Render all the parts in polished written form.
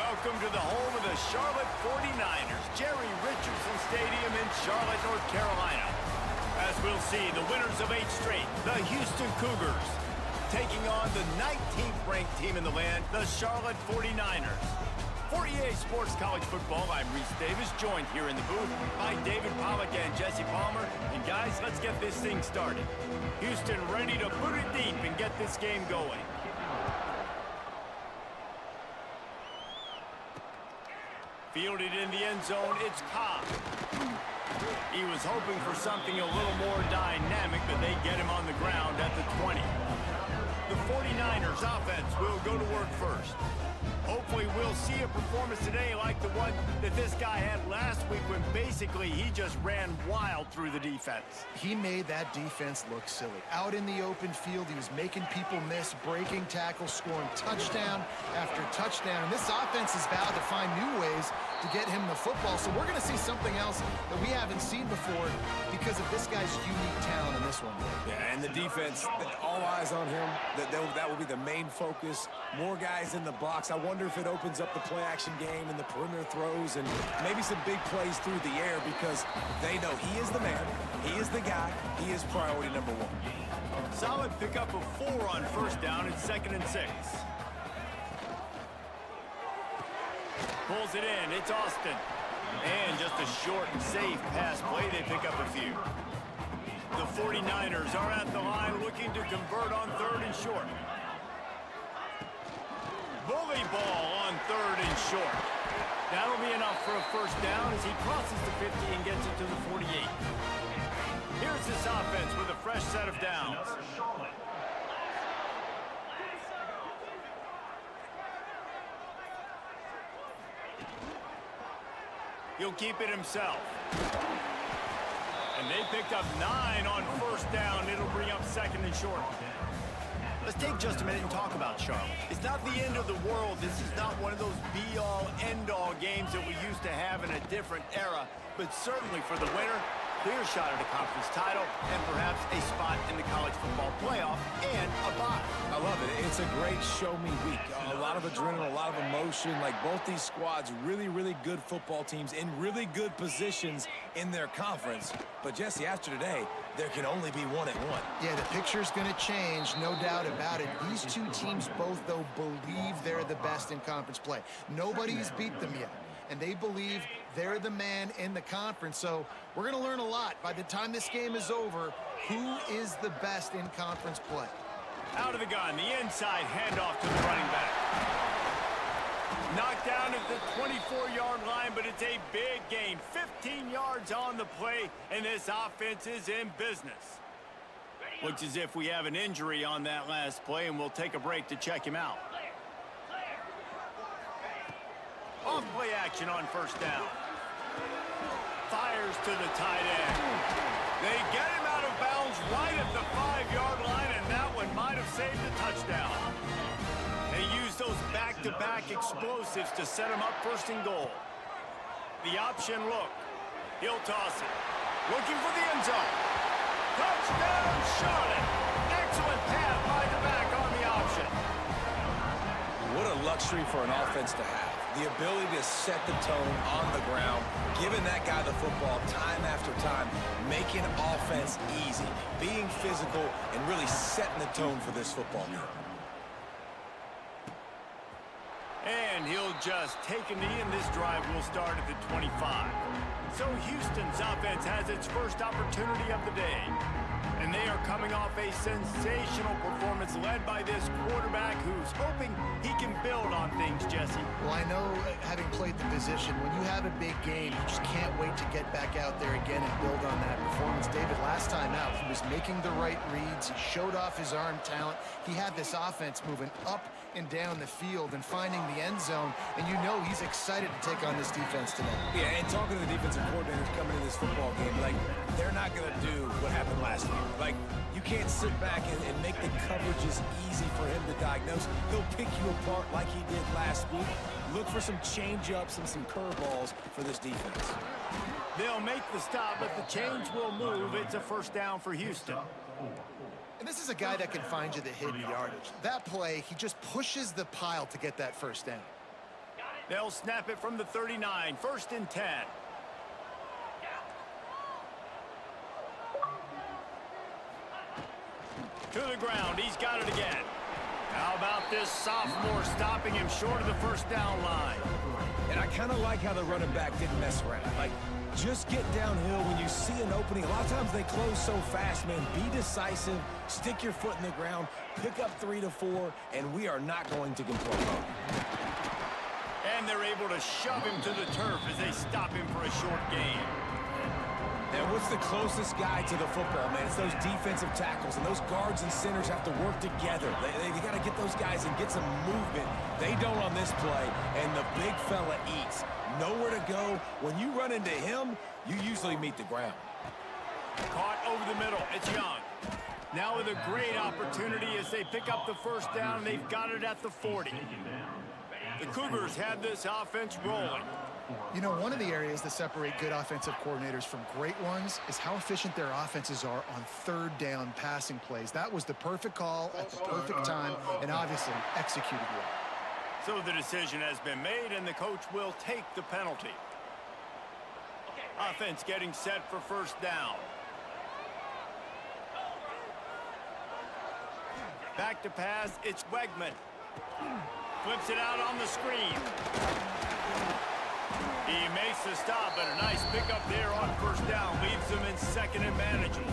Welcome to the home of the Charlotte 49ers, Jerry Richardson Stadium in Charlotte, North Carolina. As we'll see, the winners of 8 straight, the Houston Cougars, taking on the 19th ranked team in the land, the Charlotte 49ers. For EA Sports College Football, I'm Reese Davis, joined here in the booth by David Pollack and Jesse Palmer. And guys, let's get this thing started. Houston ready to boot it deep and get this game going. Fielded in the end zone, it's Cobb. He was hoping for something a little more dynamic, but they get him on the ground at the 20. The 49ers offense will go to work first. Hopefully we'll see a performance today like the one that this guy had last week when basically he just ran wild through the defense. He made that defense look silly. Out in the open field, he was making people miss, breaking tackles, scoring touchdown after touchdown. And this offense has vowed to find new ways to get him the football. So we're going to see something else that we haven't seen before because of this guy's unique talent in this one. Yeah, and the defense, all eyes on him. That will be the main focus. More guys in the box. I wonder if it opens up the play-action game and the perimeter throws and maybe some big plays through the air because they know he is the man, he is the guy, he is priority number 1. Solid pickup of 4 on first down and 2nd and 6. Pulls it in, it's Austin. And just a short and safe pass play, they pick up a few. The 49ers are at the line looking to convert on 3rd and short. Bully ball on 3rd and short. That'll be enough for a first down as he crosses the 50 and gets it to the 48. Here's this offense with a fresh set of downs. He'll keep it himself. And they picked up 9 on first down. It'll bring up 2nd and short. Let's take just a minute and talk about Charlotte. It's not the end of the world. This is not one of those be-all, end-all games that we used to have in a different era. But certainly for the winner, clear shot at a conference title and perhaps a spot in the college football playoff and a bye. I love it. It's a great show-me week. A lot of adrenaline, a lot of emotion. Like both these squads, really, really good football teams in really good positions in their conference. But Jesse, after today, there can only be 1 and 1. Yeah, the picture's going to change, no doubt about it. These two teams both, though, believe they're the best in conference play. Nobody's beat them yet, and they believe they're the man in the conference. So we're going to learn a lot. By the time this game is over, who is the best in conference play? Out of the gun, the inside handoff to the running back. Knocked down at the 24-yard line, but it's a big gain. 15 yards on the play, and this offense is in business. Looks as if we have an injury on that last play, and we'll take a break to check him out. Off play action on first down. Fires to the tight end. They get him out of bounds right at the 5-yard line, and that one might have saved a touchdown. They use those back-to-back explosives to set him up 1st and goal. The option look. He'll toss it. Looking for the end zone. Touchdown, Charlotte. Excellent pass by the back on the option. What a luxury for an offense to have. The ability to set the tone on the ground, giving that guy the football time after time, making offense easy, being physical, and really setting the tone for this football game. And he'll just take a knee, and this drive will start at the 25. So Houston's offense has its first opportunity of the day. And they are coming off a sensational performance led by this quarterback who's hoping he can build on things, Jesse. Well, I know, having played the position, when you have a big game, you just can't wait to get back out there again and build on that performance. David, last time out, he was making the right reads. He showed off his arm talent. He had this offense moving up and down the field and finding the end zone. And you know he's excited to take on this defense today. Yeah, and talking to the defensive coordinators coming into this football game, like, they're not going to do what happened last week. Like, you can't sit back and make the coverages easy for him to diagnose. He'll pick you apart like he did last week. Look for some change-ups and some curveballs for this defense. They'll make the stop, but the chains will move. It's a first down for Houston. And this is a guy that can find you the hidden yardage. That play, he just pushes the pile to get that first down. They'll snap it from the 39, 1st and 10. To the ground, he's got it again. How about this sophomore stopping him short of the 1st down line? And I kind of like how the running back didn't mess around. Like, just get downhill when you see an opening. A lot of times they close so fast, man. Be decisive, stick your foot in the ground, pick up 3 to 4, and we are not going to complain. And they're able to shove him to the turf as they stop him for a short gain. And what's the closest guy to the football, man? It's those defensive tackles, and those guards and centers have to work together. They got to get those guys and get some movement. They don't on this play, and the big fella eats. Nowhere to go. When you run into him, you usually meet the ground. Caught over the middle. It's Young. Now with a great opportunity as they pick up the 1st down. They've got it at the 40. The Cougars have this offense rolling. You know, one of the areas that separate good offensive coordinators from great ones is how efficient their offenses are on 3rd down passing plays. That was the perfect call at the perfect time and obviously executed well. So the decision has been made and the coach will take the penalty. Offense getting set for 1st down. Back to pass, it's Wegman. Flips it out on the screen. He makes the stop, but a nice pickup there on 1st down. Leaves them in 2nd and manageable.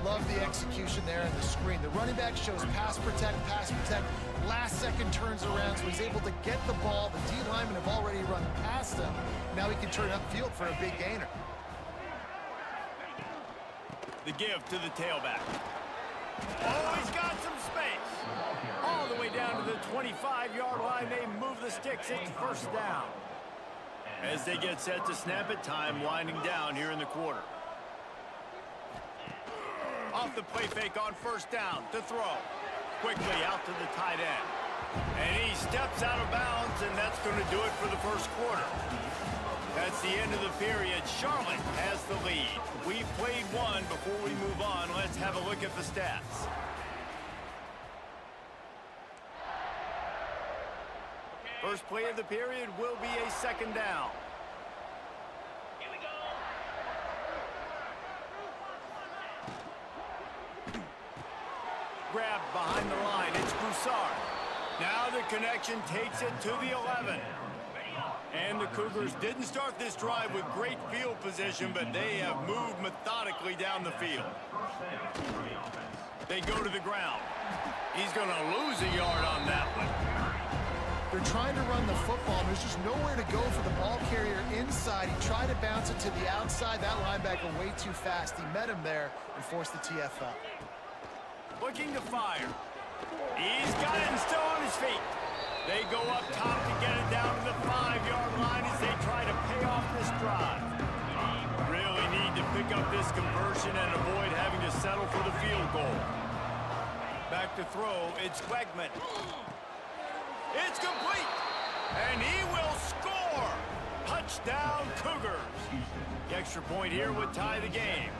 Love the execution there in the screen. The running back shows pass protect, last second turns around, so he's able to get the ball. The D linemen have already run past him. Now he can turn upfield for a big gainer. The give to the tailback. Oh, he's got some space. All the way down to the 25-yard line. They move the sticks. It's 1st down. As they get set to snap it, time winding down here in the quarter. Off the play fake on 1st down to throw. Quickly out to the tight end. And he steps out of bounds, and that's going to do it for the 1st quarter. That's the end of the period. Charlotte has the lead. We've played one. Before we move on, let's have a look at the stats. First play of the period will be a 2nd down. Here we go. Grabbed behind the line. It's Broussard. Now the connection takes it to the 11. And the Cougars didn't start this drive with great field position, but they have moved methodically down the field. They go to the ground. He's going to lose a yard on that one. They're trying to run the football, and there's just nowhere to go for the ball carrier inside. He tried to bounce it to the outside. That linebacker way too fast. He met him there and forced the TFL. Looking to fire. He's got it and still on his feet. They go up top to get it down to the 5-yard line as they try to pay off this drive. Really need to pick up this conversion and avoid having to settle for the field goal. Back to throw, it's Wegman. It's complete, and he will score. Touchdown, Cougars. The extra point here would tie the game.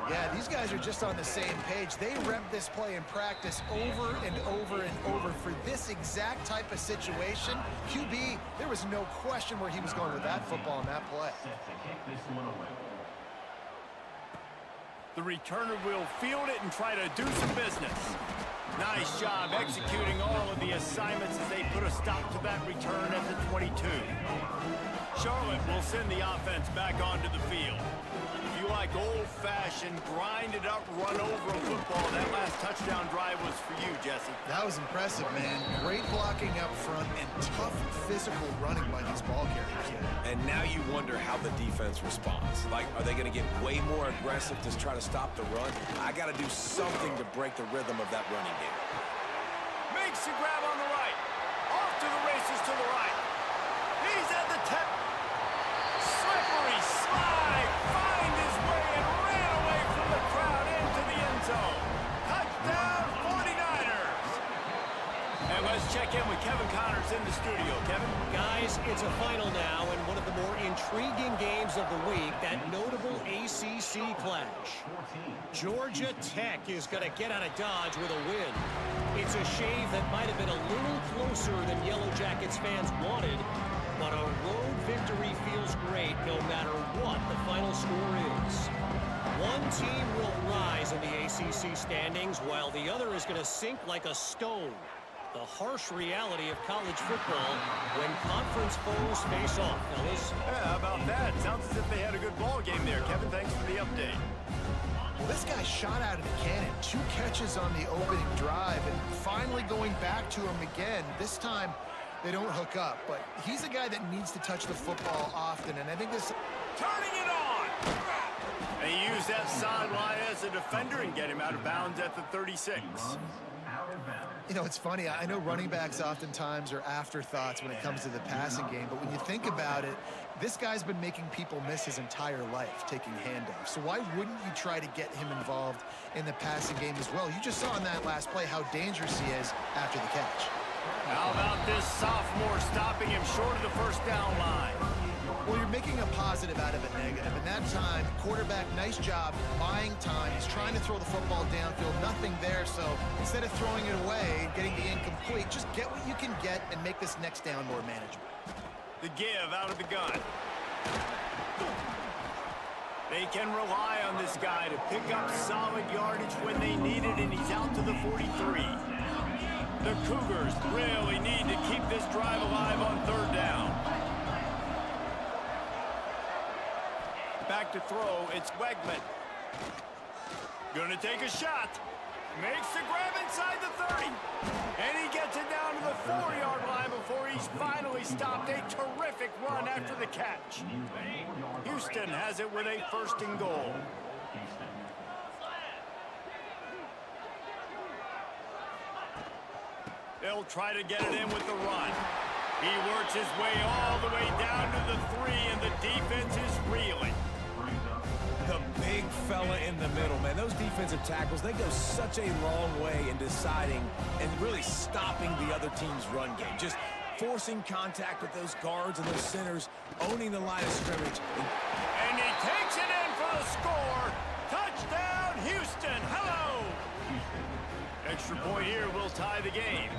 Yeah, these guys are just on the same page. They rep this play in practice over and over and over for this exact type of situation. QB, there was no question where he was going with that football in that play. The returner will field it and try to do some business. Nice job executing all of the assignments as they put a stop to that return at the 22. Charlotte will send the offense back onto the field. If you like old-fashioned, grind-it-up, run-over a football, that last touchdown drive was for you, Jesse. That was impressive, man. Great blocking up front and tough physical running by these ball carriers. And now you wonder how the defense responds. Like, are they going to get way more aggressive to try to stop the run? I got to do something to break the rhythm of that running game. Makes the grab on the right. Off to the races to the right. He's at the tip. Slippery slide. Find his way and ran away from the crowd into the end zone. Touchdown 49ers. And let's check in with Kevin Connors in the studio. Kevin? Guys, it's a final now, and one of the more intriguing games of the week, that notable ACC clash. Georgia Tech is going to get out of Dodge with a win. It's a shave that might have been a little closer than Yellow Jackets fans wanted, but a road victory feels great no matter what the final score is. One team will rise in the ACC standings while the other is going to sink like a stone. The harsh reality of college football when conference foes face off, fellas. Yeah, how about that? Sounds as if they had a good ball game there. Kevin, thanks for the update. Well, this guy shot out of the cannon. 2 catches on the opening drive, and finally going back to him again. This time, they don't hook up, but he's a guy that needs to touch the football often, and I think this... Turning it on! They use that sideline as a defender and get him out of bounds at the 36. You know, it's funny. I know running backs oftentimes are afterthoughts when it comes to the passing game, but when you think about it, this guy's been making people miss his entire life taking handoffs. So why wouldn't you try to get him involved in the passing game as well? You just saw in that last play how dangerous he is after the catch. How about this sophomore stopping him short of the first down line? Well, you're making a positive out of a negative. And that time, quarterback, nice job buying time. He's trying to throw the football downfield, nothing there. So instead of throwing it away and getting the incomplete, just get what you can get and make this next down more manageable. The give out of the gun. They can rely on this guy to pick up solid yardage when they need it, and he's out to the 43. The Cougars really need to keep this drive alive on 3rd down. Back to throw, it's Wegman. Gonna take a shot. Makes the grab inside the 30. And he gets it down to the 4-yard line before he's finally stopped. A terrific run after the catch. Houston has it with a 1st and goal. They'll try to get it in with the run. He works his way all the way down to the 3, and the defense is reeling. The big fella in the middle, man. Those defensive tackles, they go such a long way in deciding and really stopping the other team's run game. Just forcing contact with those guards and those centers, owning the line of scrimmage. And he takes it in for the score. Touchdown, Houston. Hello. Extra point here will tie the game.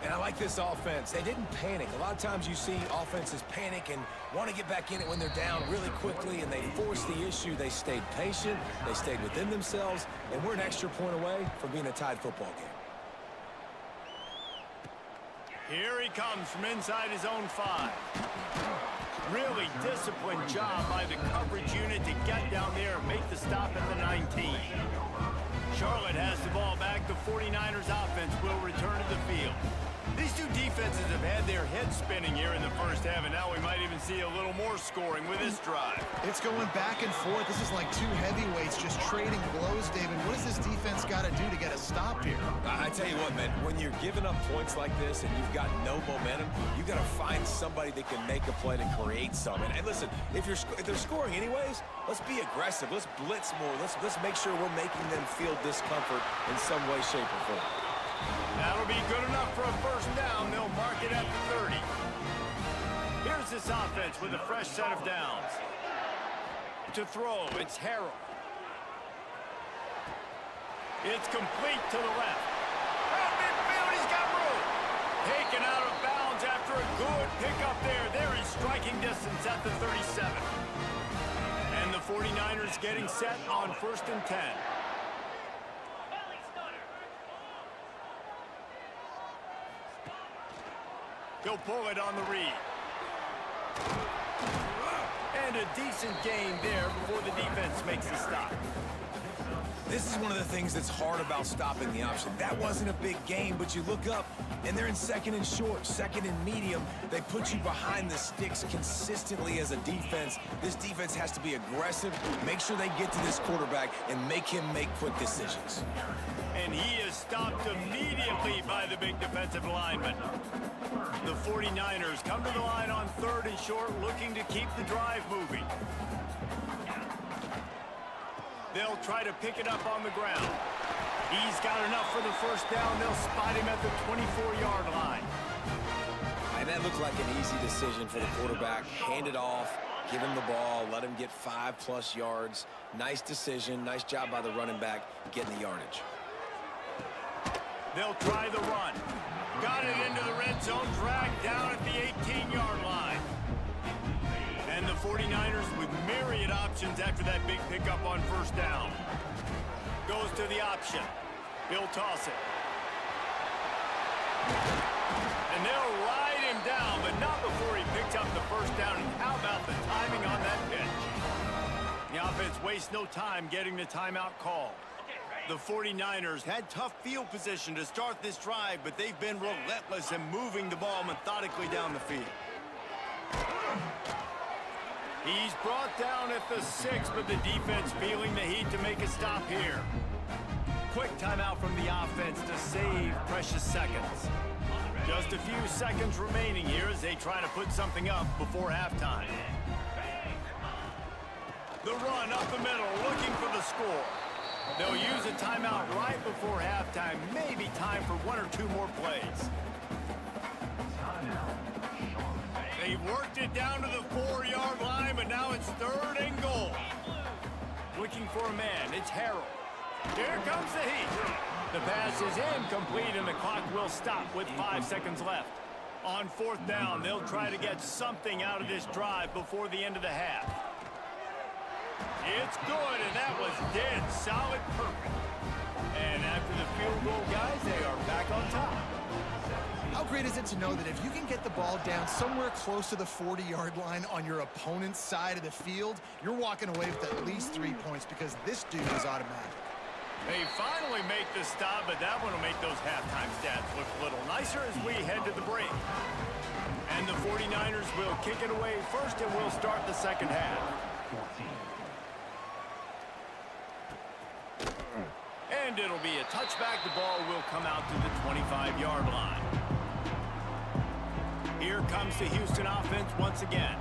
And I like this offense. They didn't panic. A lot of times you see offenses panic and want to get back in it when they're down really quickly, and they force the issue. They stayed patient. They stayed within themselves, and we're an extra point away from being a tied football game. Here he comes from inside his own 5. Really disciplined job by the coverage unit to get down there and make the stop at the 19. Charlotte has the ball back. The 49ers offense will return to the field. These two defenses have had their heads spinning here in the first half, and now we might even see a little more scoring with this drive. It's going back and forth. This is like 2 heavyweights just trading blows, David. What does this defense got to do to get a stop here? I tell you what, man, when you're giving up points like this and you've got no momentum, you got to find somebody that can make a play to create some. And listen, if they're scoring anyways, let's be aggressive. Let's blitz more. Let's make sure we're making them feel discomfort in some way, shape, or form. That'll be good enough for a 1st down. They'll mark it at the 30. Here's this offense with a fresh set of downs. To throw, it's Harrell. It's complete to the left. Out midfield, he's got room. Taken out of bounds after a good pickup there. They're in striking distance at the 37. And the 49ers getting set on 1st and 10. He'll pull it on the read. And a decent gain there before the defense makes the stop. This is one of the things that's hard about stopping the option. That wasn't a big gain, but you look up, and they're in 2nd and short, 2nd and medium. They put you behind the sticks consistently as a defense. This defense has to be aggressive, make sure they get to this quarterback, and make him make quick decisions. And he is stopped immediately by the big defensive lineman. The 49ers come to the line on 3rd and short, looking to keep the drive moving. They'll try to pick it up on the ground. He's got enough for the first down. They'll spot him at the 24-yard line. And that looked like an easy decision for the quarterback. Hand it off, give him the ball, let him get 5+ yards. Nice decision. Nice job by the running back getting the yardage. They'll try the run. Got it into the red zone, dragged down at the 18-yard line. And the 49ers with myriad options after that big pickup on first down. Goes to the option. He'll toss it. And they'll ride him down, but not before he picks up the first down. And how about the timing on that pitch? The offense wastes no time getting the timeout call. The 49ers had tough field position to start this drive, but they've been relentless in moving the ball methodically down the field. He's brought down at the 6, but the defense feeling the heat to make a stop here. Quick timeout from the offense to save precious seconds. Just a few seconds remaining here as they try to put something up before halftime. The run up the middle, looking for the score. They'll use a timeout right before halftime. Maybe time for 1 or 2 more plays. They've worked it down to the 4-yard line, but now it's 3rd and goal. Looking for a man. It's Harrell. Here comes the heat. The pass is incomplete, and the clock will stop with 5 seconds left. On 4th down, they'll try to get something out of this drive before the end of the half. It's good, and that was dead solid perfect. And after the field goal, guys, they are back on top. How great is it to know that if you can get the ball down somewhere close to the 40-yard line on your opponent's side of the field, you're walking away with at least 3 points because this dude is automatic. They finally make the stop, but that one will make those halftime stats look a little nicer as we head to the break. And the 49ers will kick it away first, and we'll start the second half. And it'll be a touchback. The ball will come out to the 25-yard line. Here comes the Houston offense once again.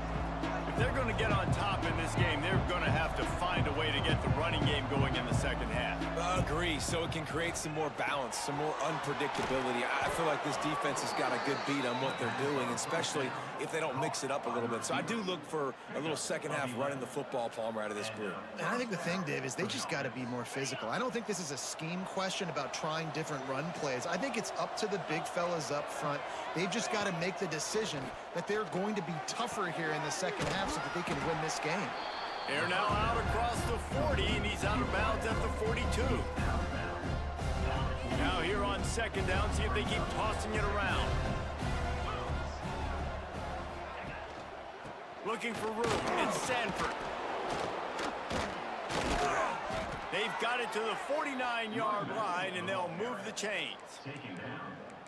If they're going to get on top in this game, they're going to have to find a way to get the running game going in the second half. Agree, so it can create some more balance, some more unpredictability. I feel like this defense has got a good beat on what they're doing, especially if they don't mix it up a little bit. So I do look for a little second half running the football, Palmer, out of this group. And I think the thing, Dave, is they just got to be more physical. I don't think this is a scheme question about trying different run plays. I think it's up to the big fellas up front. They've just got to make the decision that they're going to be tougher here in the second half so that they can win this game. They're now out across the 40, and he's out of bounds at the 42. Now here on second down, see if they keep tossing it around. Looking for room. It's Sanford. They've got it to the 49-yard line, and they'll move the chains.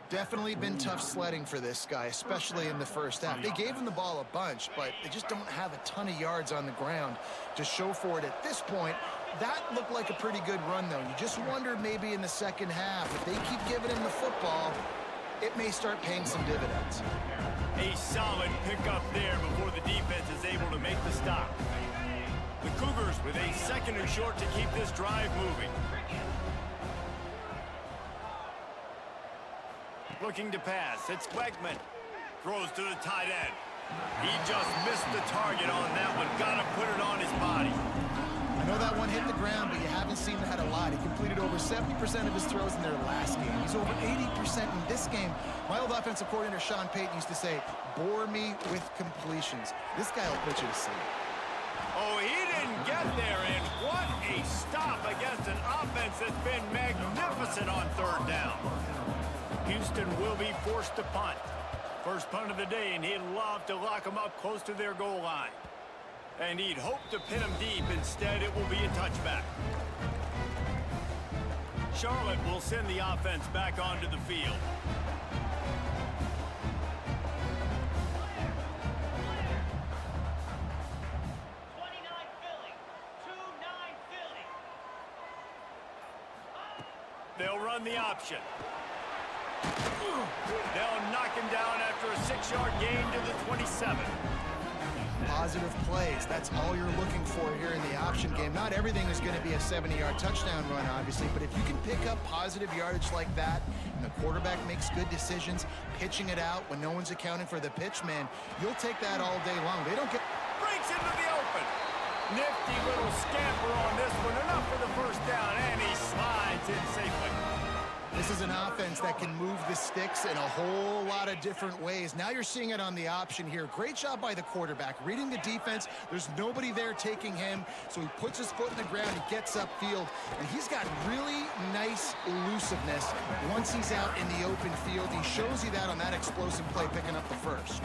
Definitely been tough sledding for this guy, especially in the first half. They gave him the ball a bunch, but they just don't have a ton of yards on the ground to show for it at this point. That looked like a pretty good run, though. You just wonder maybe in the second half, if they keep giving him the football, it may start paying some dividends. A solid pickup there before the defense is able to make the stop. The Cougars with a 2nd and short to keep this drive moving. Looking to pass. It's Wegman. Throws to the tight end. He just missed the target on that one. Got to put it on his body. I know that one hit the ground, but you haven't seen that a lot. He completed over 70% of his throws in their last game. He's over 80% in this game. My old offensive coordinator, Sean Payton, used to say, bore me with completions. This guy will put you to sleep. Oh, he didn't get there, and what a stop against an offense that's been magnificent on 3rd down. Houston will be forced to punt. First punt of the day, and he'd love to lock them up close to their goal line. And he'd hope to pin them deep. Instead, it will be a touchback. Charlotte will send the offense back onto the field. They'll run the option. They'll knock him down after a 6-yard gain to the 27. positive plays. That's all you're looking for here in the option game. Not everything is going to be a 70-yard touchdown run, obviously, but if you can pick up positive yardage like that, and the quarterback makes good decisions, pitching it out when no one's accounting for the pitch, man, you'll take that all day long. They don't get... Breaks into the open. Nifty little scamper on this one. Enough for the first down, and he slides in safely. This is an offense that can move the sticks in a whole lot of different ways. Now you're seeing it on the option here. Great job by the quarterback. Reading the defense, there's nobody there taking him, so he puts his foot in the ground, he gets upfield, and he's got really nice elusiveness once he's out in the open field. He shows you that on that explosive play, picking up the first.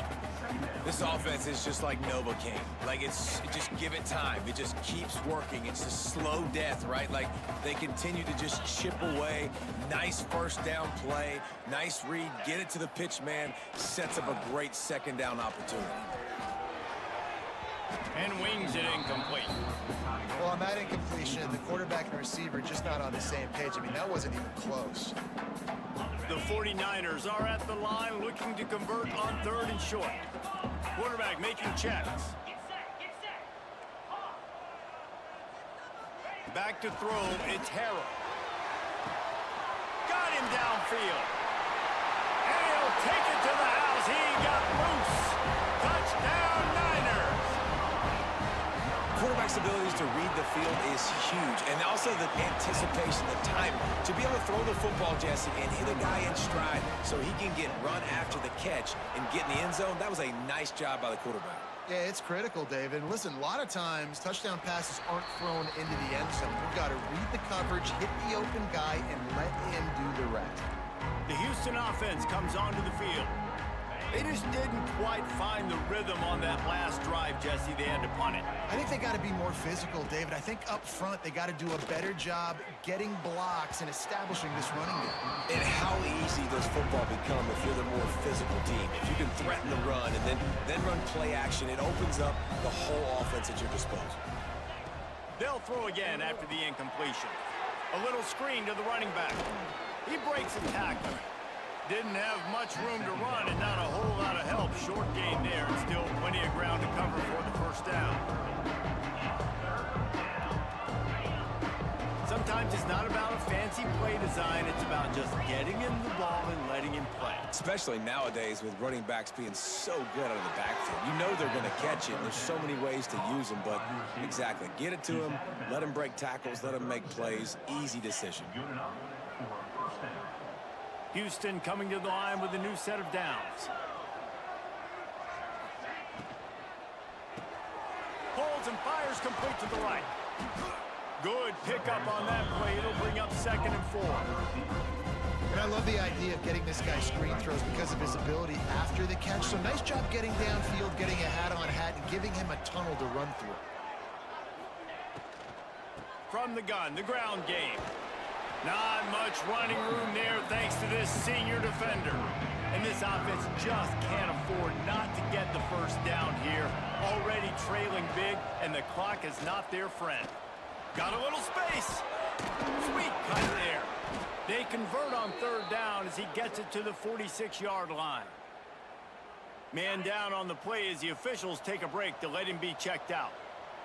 This offense is just like Novocaine. Like, just give it time. It just keeps working. It's a slow death, right? Like, they continue to just chip away. Nice first down play. Nice read. Get it to the pitch man. Sets up a great second down opportunity. And wings it incomplete. Well, on that incompletion, the quarterback and receiver just not on the same page. I mean, that wasn't even close. The 49ers are at the line looking to convert on 3rd and short. Quarterback making checks. Back to throw, it's Harrell. Got him downfield. And he'll take it to the house. He got loose. Touchdown, Niners. Quarterback's abilities to read the field is huge, and also the anticipation, the time to be able to throw the football, Jesse, and hit a guy in stride so he can get run after the catch and get in the end zone. That was a nice job by the quarterback. Yeah, it's critical, David. Listen, a lot of times touchdown passes aren't thrown into the end zone. You've got to read the coverage, hit the open guy, and let him do the rest. The Houston offense comes onto the field. They just didn't quite find the rhythm on that last drive, Jesse. They had to punt it. I think they got to be more physical, David. I think up front they got to do a better job getting blocks and establishing this running game. And how easy does football become if you're the more physical team? If you can threaten the run and then run play action, it opens up the whole offense at your disposal. They'll throw again after the incompletion. A little screen to the running back. He breaks a tackle. Didn't have much room to run and not a whole lot of help. Short gain there and still plenty of ground to cover for the first down. Sometimes it's not about a fancy play design. It's about just getting him the ball and letting him play. Especially nowadays with running backs being so good out of the backfield. You know they're going to catch it. There's so many ways to use them, but exactly. Get it to him, let him break tackles, let him make plays. Easy decision. Houston coming to the line with a new set of downs. Holds and fires complete to the right. Good pickup on that play. It'll bring up 2nd and 4. And I love the idea of getting this guy screen throws because of his ability after the catch. So nice job getting downfield, getting a hat-on-hat, and giving him a tunnel to run through. From the gun, the ground game. Not much running room there thanks to this senior defender. And this offense just can't afford not to get the first down here. Already trailing big, and the clock is not their friend. Got a little space. Sweet cut there. They convert on 3rd down as he gets it to the 46-yard line. Man down on the play as the officials take a break to let him be checked out.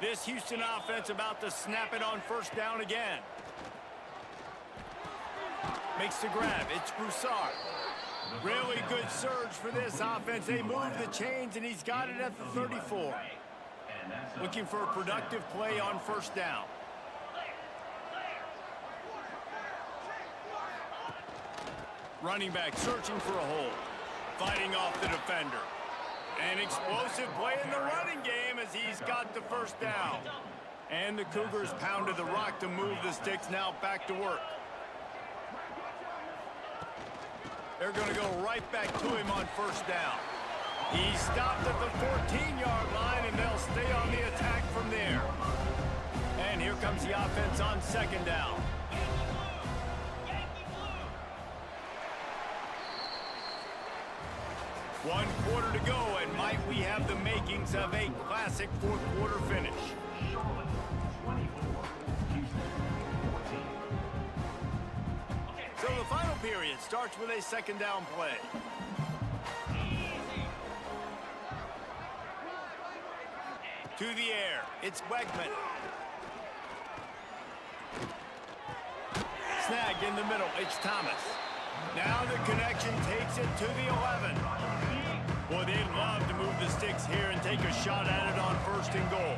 This Houston offense about to snap it on 1st down again. Makes the grab. It's Broussard. Really good surge for this offense. They move the chains, and he's got it at the 34. Looking for a productive play on 1st down. Running back searching for a hole. Fighting off the defender. An explosive play in the running game as he's got the 1st down. And the Cougars pounded the rock to move the sticks. Now back to work. They're going to go right back to him on 1st down. He stopped at the 14-yard line, and they'll stay on the attack from there. And here comes the offense on 2nd down. One quarter to go, and might we have the makings of a classic 4th quarter finish. So the final period starts with a 2nd down play. To the air. It's Weckman. Snagged in the middle. It's Thomas. Now the connection takes it to the 11. Boy, they'd love to move the sticks here and take a shot at it on 1st and goal.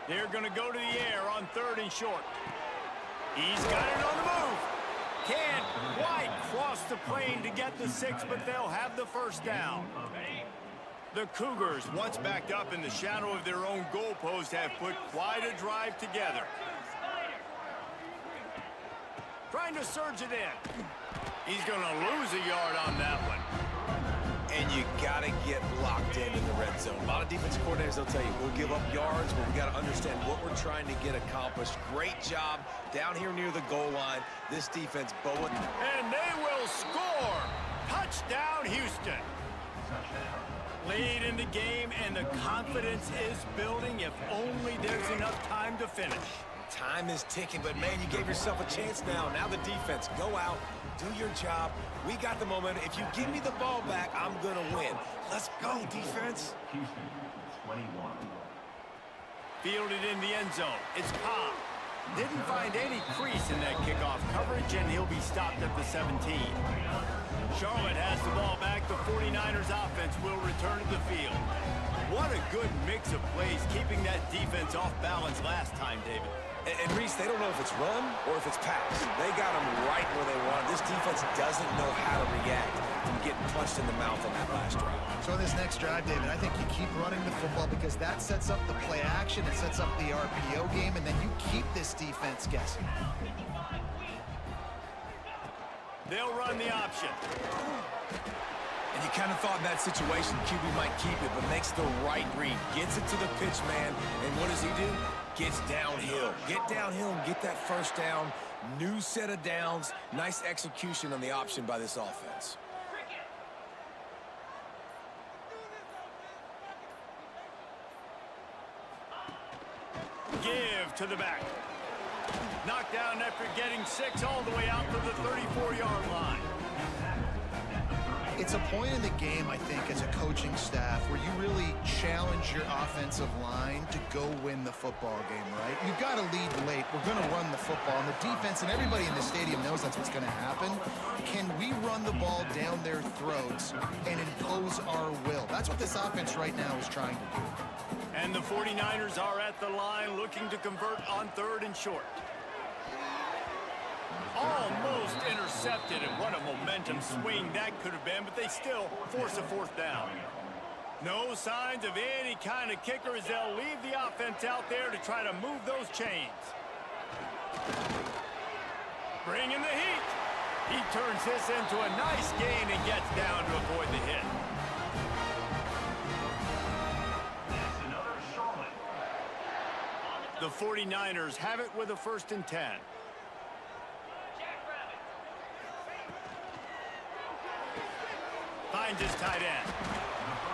They're going to go to the air on 3rd and short. He's got it on the move. Can't quite cross the plane to get the 6, but they'll have the 1st down. The Cougars, once backed up in the shadow of their own goalpost, have put quite a drive together. Trying to surge it in. He's going to lose a yard on that one. And you got to get locked in the red zone. A lot of defensive coordinators, they'll tell you, we'll give up yards, but we got to understand what we're trying to get accomplished. Great job down here near the goal line. This defense, Bowen. And they will score. Touchdown, Houston. Late in the game, and the confidence is building if only there's enough time to finish. Time is ticking, but man, you gave yourself a chance now. Now the defense, go out, do your job. We got the momentum. If you give me the ball back, I'm going to win. Let's go, defense. Houston, 21. Fielded in the end zone. It's Cobb. Didn't find any crease in that kickoff coverage, and he'll be stopped at the 17. Charlotte has the ball back. The 49ers offense will return to the field. What a good mix of plays, keeping that defense off balance last time, David. And Reese, they don't know if it's run or if it's pass. They got them right where they want. This defense doesn't know how to react from getting punched in the mouth on that last drive. So in this next drive, David, I think you keep running the football because that sets up the play action, it sets up the RPO game, and then you keep this defense guessing. They'll run the option. And you kind of thought in that situation QB might keep it, but makes the right read. Gets it to the pitch man, and what does he do? Gets downhill. Get downhill and get that 1st down. New set of downs. Nice execution on the option by this offense. Give to the back. Knocked down after getting 6 all the way out to the 34-yard line. It's a point in the game, I think, as a coaching staff where you really challenge your offensive line to go win the football game, right? You've got to lead late. We're going to run the football. And the defense and everybody in the stadium knows that's what's going to happen. Can we run the ball down their throats and impose our will? That's what this offense right now is trying to do. And the 49ers are at the line looking to convert on 3rd and short. Almost intercepted, and what a momentum swing that could have been, but they still force a 4th down. No signs of any kind of kicker as they'll leave the offense out there to try to move those chains. Bring in the heat. He turns this into a nice gain and gets down to avoid the hit. The 49ers have it with a 1st and 10. Finds his tight end.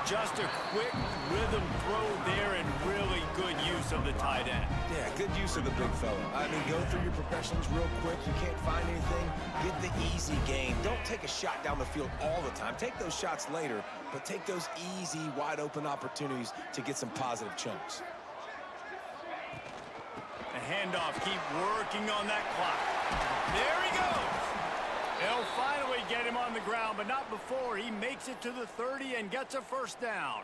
Just a quick rhythm throw there and really good use of the tight end. Yeah, good use of the big fella. I mean, go through your progressions real quick. You can't find anything. Get the easy gain. Don't take a shot down the field all the time. Take those shots later, but take those easy, wide-open opportunities to get some positive chunks. The handoff, keep working on that clock. There he goes. They'll finally get him on the ground, but not before he makes it to the 30 and gets a 1st down.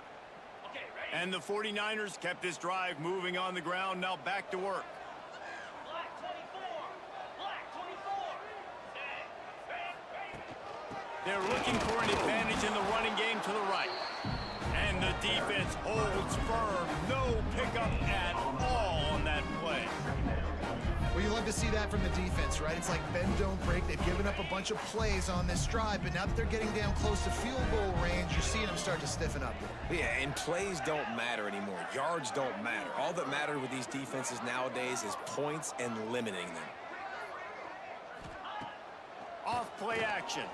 And the 49ers kept this drive moving on the ground, now back to work. They're looking for an advantage in the running game to the right. And the defense holds firm. No pickup at all on that play. Well, you love to see that from the defense, right? It's like bend, don't break. They've given up a bunch of plays on this drive, but now that they're getting down close to field goal range, you're seeing them start to stiffen up. Yeah, and plays don't matter anymore. Yards don't matter. All that matters with these defenses nowadays is points and limiting them. Off play action.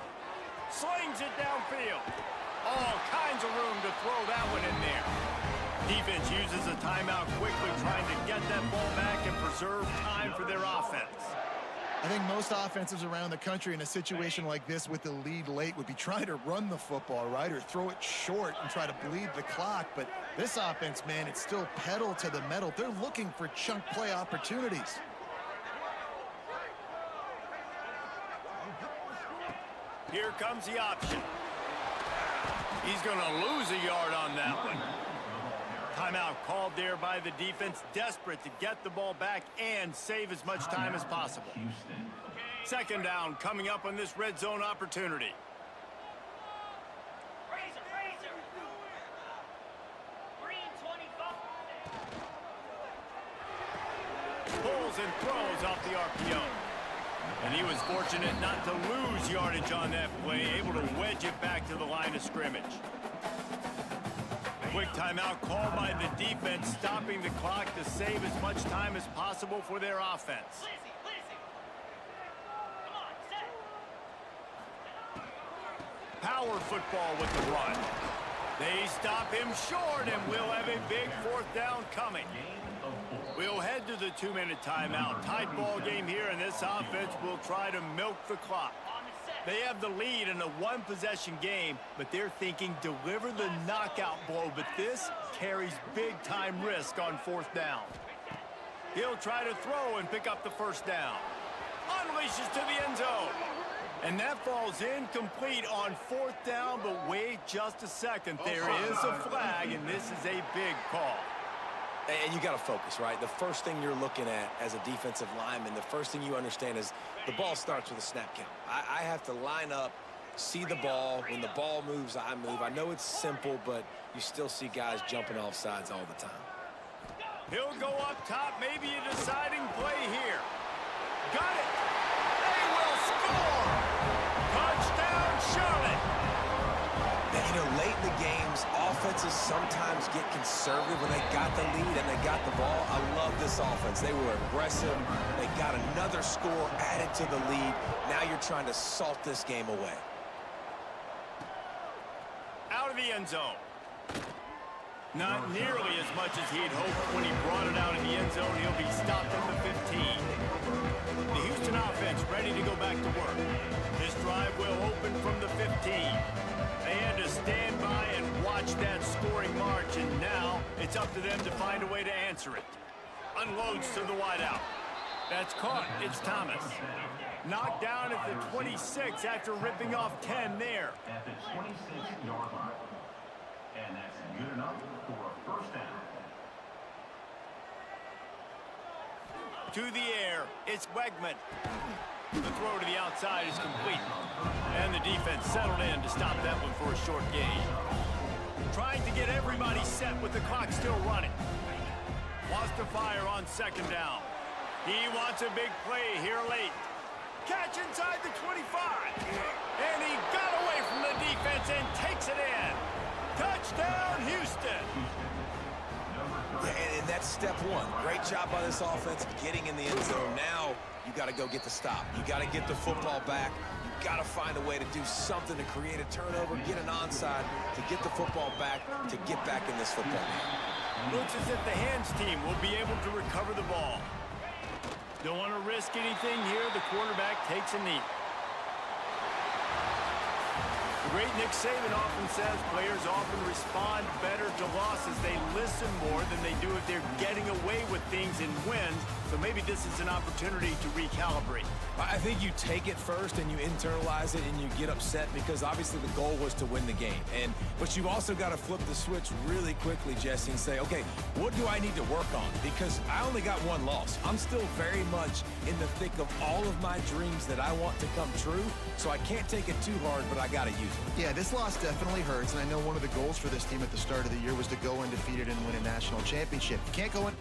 Slings it downfield. All kinds of room to throw that one in there. Defense uses a timeout quickly, trying to get that ball back and preserve time for their offense. I think most offensives around the country in a situation like this with the lead late would be trying to run the football, right, or throw it short and try to bleed the clock. But this offense, man, it's still pedal to the metal. They're looking for chunk play opportunities. Here comes the option. He's going to lose a yard on that one. Timeout called there by the defense, desperate to get the ball back and save as much time as possible. Second down coming up on this red zone opportunity. Pulls and throws off the RPO. And he was fortunate not to lose yardage on that play, able to wedge it back to the line of scrimmage. Quick timeout called by the defense, stopping the clock to save as much time as possible for their offense. Power football with the run. They stop him short, and we'll have a big fourth down coming. We'll head to the 2-minute timeout. Tight ball game here, and this offense will try to milk the clock. They have the lead in a one-possession game, but they're thinking deliver the knockout blow, but this carries big-time risk on fourth down. He'll try to throw and pick up the first down. Unleashes to the end zone. And that falls incomplete on fourth down, but wait just a second. There is a flag, and this is a big call. And you got to focus, right? The first thing you're looking at as a defensive lineman, the first thing you understand is the ball starts with a snap count. I have to line up, see the ball. When the ball moves, I move. I know it's simple, but you still see guys jumping off sides all the time. He'll go up top, maybe a deciding play here. Got it. They will score. Touchdown, Charlotte. Now, you know, late in the games, offenses sometimes get conservative when they got the lead and they got the ball. I love this offense. They were aggressive. They got another score added to the lead. Now you're trying to salt this game away. Out of the end zone. Not nearly as much as he'd hoped when he brought it out of the end zone. He'll be stopped at the 15. The Houston offense ready to go back to work. This drive will open from the 15. They had to stand by and watch that scoring march, and now it's up to them to find a way to answer it. Unloads to the wideout. That's caught. It's Thomas. Knocked down at the 26 after ripping off 10 there. At the 26-yard line. And that's good enough for a first down. To the air, it's Wegman. The throw to the outside is complete. And the defense settled in to stop that one for a short gain. Trying to get everybody set with the clock still running. Wants to fire on second down. He wants a big play here late. Catch inside the 25. And he got away from the defense and takes it in. Touchdown, Houston. Yeah, and that's step one. Great job by this offense getting in the end zone. Now you got to go get the stop. You got to get the football back. You got to find a way to do something to create a turnover, get an onside, to get the football back, to get back in this football game. Looks as if the hands team will be able to recover the ball. Don't want to risk anything here. The quarterback takes a knee. The great Nick Saban often says players often respond better to losses. They listen more than they do if they're getting away with things in wins. So maybe this is an opportunity to recalibrate. I think you take it first and you internalize it and you get upset because obviously the goal was to win the game. But you've also got to flip the switch really quickly, Jesse, and say, okay, what do I need to work on? Because I only got one loss. I'm still very much in the thick of all of my dreams that I want to come true. So I can't take it too hard, but I got to use it. Yeah, this loss definitely hurts, and I know one of the goals for this team at the start of the year was to go undefeated and win a national championship. You can't go in...